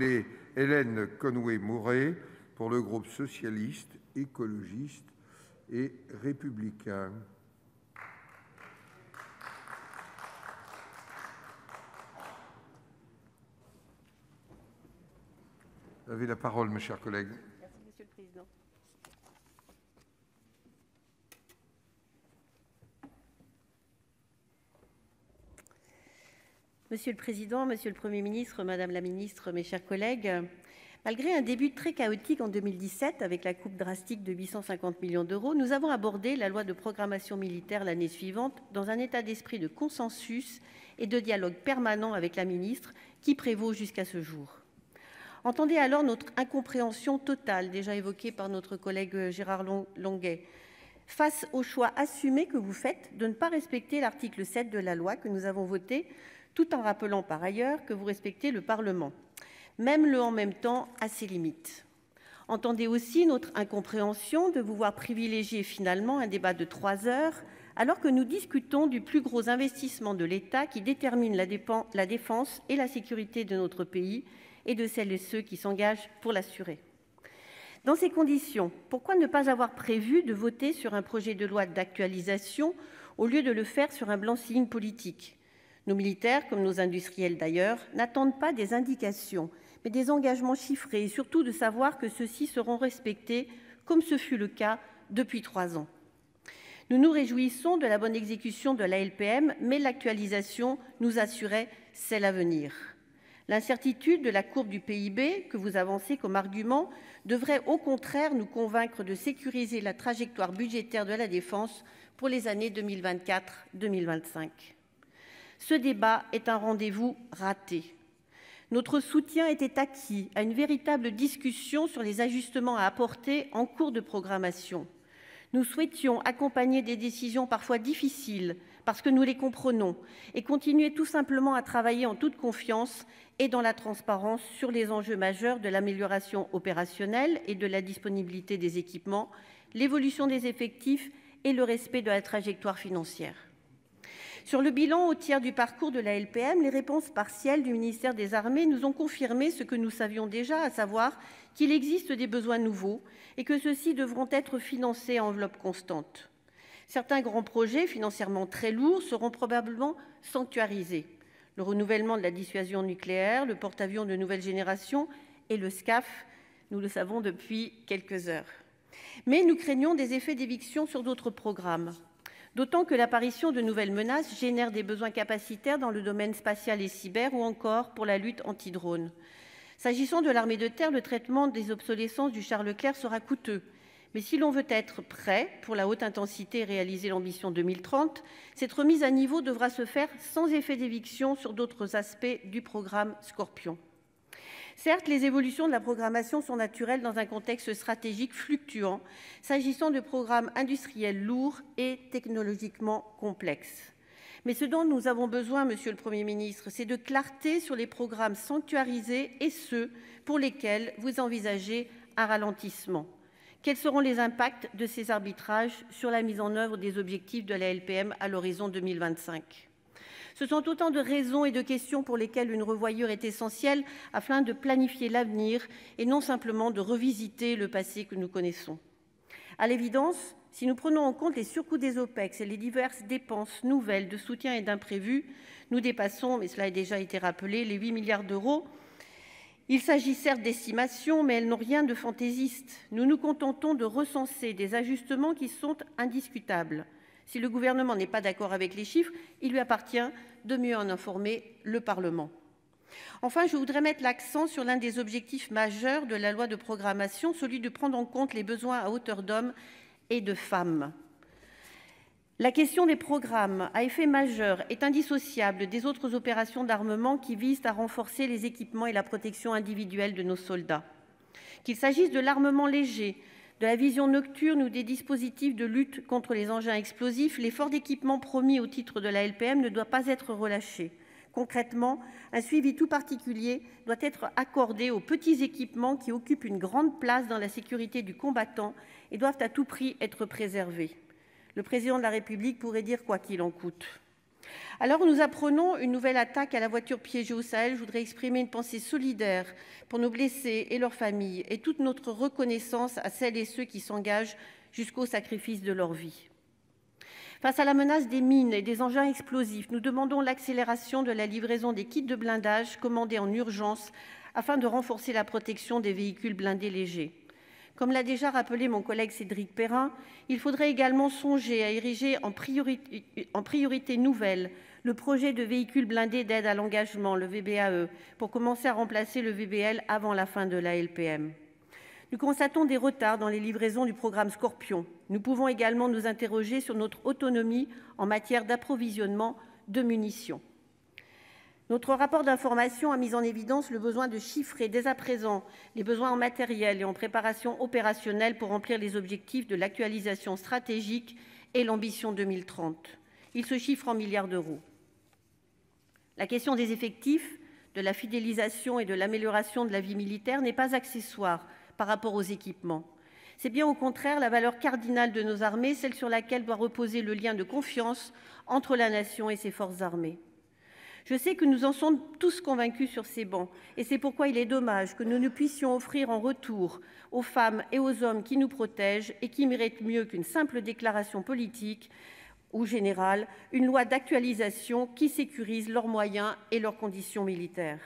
Et Hélène Conway-Mouret pour le groupe socialiste, écologiste et républicain. Vous avez la parole, mes chers collègues. Merci, Monsieur le Président. Monsieur le Président, Monsieur le Premier ministre, Madame la Ministre, mes chers collègues, malgré un début très chaotique en 2017 avec la coupe drastique de 850 millions d'euros, nous avons abordé la loi de programmation militaire l'année suivante dans un état d'esprit de consensus et de dialogue permanent avec la ministre qui prévaut jusqu'à ce jour. Entendez alors notre incompréhension totale, déjà évoquée par notre collègue Gérard Longuet, face au choix assumé que vous faites de ne pas respecter l'article 7 de la loi que nous avons voté, tout en rappelant par ailleurs que vous respectez le Parlement. Même le « en même temps » a ses limites. Entendez aussi notre incompréhension de vous voir privilégier finalement un débat de 3 heures alors que nous discutons du plus gros investissement de l'État qui détermine la défense et la sécurité de notre pays et de celles et ceux qui s'engagent pour l'assurer. Dans ces conditions, pourquoi ne pas avoir prévu de voter sur un projet de loi d'actualisation au lieu de le faire sur un blanc-seing politique ? Nos militaires, comme nos industriels d'ailleurs, n'attendent pas des indications, mais des engagements chiffrés et surtout de savoir que ceux-ci seront respectés, comme ce fut le cas depuis 3 ans. Nous nous réjouissons de la bonne exécution de la LPM, mais l'actualisation nous assurait celle à venir. L'incertitude de la courbe du PIB que vous avancez comme argument devrait au contraire nous convaincre de sécuriser la trajectoire budgétaire de la défense pour les années 2024-2025. Ce débat est un rendez-vous raté. Notre soutien était acquis à une véritable discussion sur les ajustements à apporter en cours de programmation. Nous souhaitions accompagner des décisions parfois difficiles parce que nous les comprenons et continuer tout simplement à travailler en toute confiance et dans la transparence sur les enjeux majeurs de l'amélioration opérationnelle et de la disponibilité des équipements, l'évolution des effectifs et le respect de la trajectoire financière. Sur le bilan au tiers du parcours de la LPM, les réponses partielles du ministère des Armées nous ont confirmé ce que nous savions déjà, à savoir qu'il existe des besoins nouveaux et que ceux-ci devront être financés à enveloppe constante. Certains grands projets financièrement très lourds seront probablement sanctuarisés. Le renouvellement de la dissuasion nucléaire, le porte-avions de nouvelle génération et le SCAF, nous le savons depuis quelques heures. Mais nous craignons des effets d'éviction sur d'autres programmes. D'autant que l'apparition de nouvelles menaces génère des besoins capacitaires dans le domaine spatial et cyber ou encore pour la lutte anti-drone. S'agissant de l'armée de terre, le traitement des obsolescences du char Leclerc sera coûteux. Mais si l'on veut être prêt pour la haute intensité et réaliser l'ambition 2030, cette remise à niveau devra se faire sans effet d'éviction sur d'autres aspects du programme Scorpion. Certes, les évolutions de la programmation sont naturelles dans un contexte stratégique fluctuant, s'agissant de programmes industriels lourds et technologiquement complexes. Mais ce dont nous avons besoin, Monsieur le Premier ministre, c'est de clarté sur les programmes sanctuarisés et ceux pour lesquels vous envisagez un ralentissement. Quels seront les impacts de ces arbitrages sur la mise en œuvre des objectifs de la LPM à l'horizon 2025 ? Ce sont autant de raisons et de questions pour lesquelles une revoyure est essentielle afin de planifier l'avenir et non simplement de revisiter le passé que nous connaissons. À l'évidence, si nous prenons en compte les surcoûts des OPEX et les diverses dépenses nouvelles de soutien et d'imprévus, nous dépassons, mais cela a déjà été rappelé, les 8 milliards d'euros. Il s'agit certes d'estimations, mais elles n'ont rien de fantaisiste. Nous nous contentons de recenser des ajustements qui sont indiscutables. Si le gouvernement n'est pas d'accord avec les chiffres, il lui appartient de mieux en informer le Parlement. Enfin, je voudrais mettre l'accent sur l'un des objectifs majeurs de la loi de programmation, celui de prendre en compte les besoins à hauteur d'hommes et de femmes. La question des programmes à effet majeur est indissociable des autres opérations d'armement qui visent à renforcer les équipements et la protection individuelle de nos soldats. Qu'il s'agisse de l'armement léger, de la vision nocturne ou des dispositifs de lutte contre les engins explosifs, l'effort d'équipement promis au titre de la LPM ne doit pas être relâché. Concrètement, un suivi tout particulier doit être accordé aux petits équipements qui occupent une grande place dans la sécurité du combattant et doivent à tout prix être préservés. Le président de la République pourrait dire « quoi qu'il en coûte ». Alors nous apprenons une nouvelle attaque à la voiture piégée au Sahel. Je voudrais exprimer une pensée solidaire pour nos blessés et leurs familles et toute notre reconnaissance à celles et ceux qui s'engagent jusqu'au sacrifice de leur vie. Face à la menace des mines et des engins explosifs, nous demandons l'accélération de la livraison des kits de blindage commandés en urgence afin de renforcer la protection des véhicules blindés légers. Comme l'a déjà rappelé mon collègue Cédric Perrin, il faudrait également songer à ériger en priorité nouvelle le projet de véhicule blindé d'aide à l'engagement, le VBAE, pour commencer à remplacer le VBL avant la fin de la LPM. Nous constatons des retards dans les livraisons du programme Scorpion. Nous pouvons également nous interroger sur notre autonomie en matière d'approvisionnement de munitions. Notre rapport d'information a mis en évidence le besoin de chiffrer dès à présent les besoins en matériel et en préparation opérationnelle pour remplir les objectifs de l'actualisation stratégique et l'ambition 2030. Il se chiffre en milliards d'euros. La question des effectifs, de la fidélisation et de l'amélioration de la vie militaire n'est pas accessoire par rapport aux équipements. C'est bien au contraire la valeur cardinale de nos armées, celle sur laquelle doit reposer le lien de confiance entre la nation et ses forces armées. Je sais que nous en sommes tous convaincus sur ces bancs, et c'est pourquoi il est dommage que nous ne puissions offrir en retour aux femmes et aux hommes qui nous protègent et qui méritent mieux qu'une simple déclaration politique ou générale, une loi d'actualisation qui sécurise leurs moyens et leurs conditions militaires.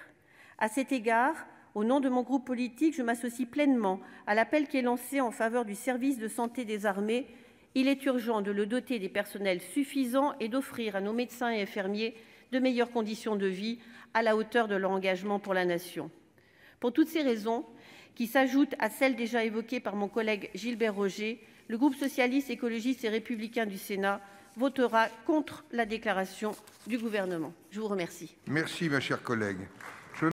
À cet égard, au nom de mon groupe politique, je m'associe pleinement à l'appel qui est lancé en faveur du service de santé des armées. Il est urgent de le doter des personnels suffisants et d'offrir à nos médecins et infirmiers de meilleures conditions de vie à la hauteur de leur engagement pour la nation. Pour toutes ces raisons, qui s'ajoutent à celles déjà évoquées par mon collègue Gilbert Roger, le groupe socialiste, écologiste et républicain du Sénat votera contre la déclaration du gouvernement. Je vous remercie. Merci, ma chère collègue.